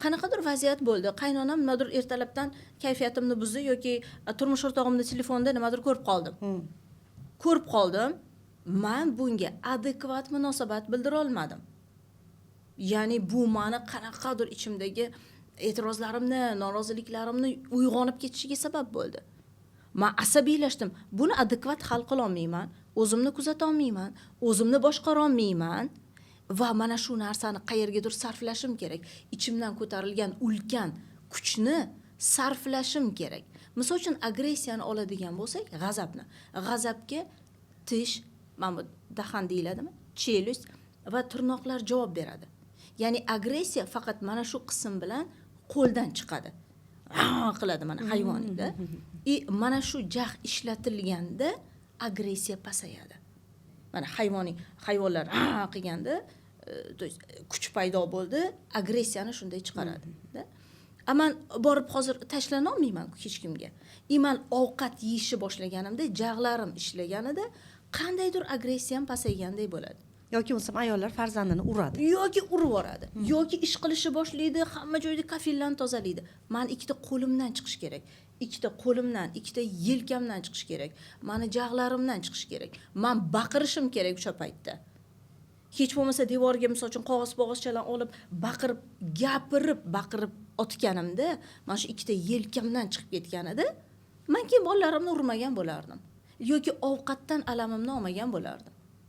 qanaqadir vaziyat bo'ldi. Qaynonam nimadir ertalabdan kayfiyatimni buzdi yoki turmush o'rtog'imni telefonda nimadir ko'rib qoldim. Ko'rib qoldim. Men bunga adekvat munosabat bildira olmadim. Ya'ni bu meni qanaqadir ichimdagi e'tirozlarimni, noroziliklarimni uyg'onib ketishiga sabab bo'ldi. Men asabiylashdim. Buni adekvat hal qila olmayman, o'zimni kuzata olmayman, o'zimni boshqara olmayman va mana shu narsani qayergadir sarflashim kerak. Ichimdan ko'tarilgan ulkan kuchni sarflashim kerak. Misol uchun agressiyani oladigan bo'lsak, g'azabni. G'azabga tish, mana bu dahan deyiladimi? Chelust va tirnoqlar javob beradi. Ya'ni agressiya faqat mana shu qism bilan qo'ldan chiqadi. Qiladi mana hayvoniyda. Mana shu jag' ishlatilganda agressiya pasayadi. Mana hayvonlar qilganda kuch paydo bo'ldi, agressiyani shunday chiqaradi. Men borib hozir tashlana olmayman hech kimga. Men ovqat yeyishni boshlaganimda, jag'larim ishlaganida qandaydir agressiyam pasayganday bo'ladi. Yoki bo'lsam ayollar farzandini uradi. Yoki urib yuboradi. Yoki ish qilishni boshlaydi, hamma joyda kafillarni tozalaydi. Men ikkita qo'limdan chiqish kerak. Ikkita qo'limdan, ikkita yelkamdan chiqish kerak. Meni jag'larimdan chiqish kerak. Men baqirishim kerak o'sha paytda. Hech bo'lmasa devorga misol uchun qog'oz-pog'ozchalar olib, baqirib otganimda, mana shu ikkita yelkamdan chiqib ketganida, men keyin bolalarimni urmagan bo'lardim. Yoki ovqatdan alamimni olmagan bo'lardim.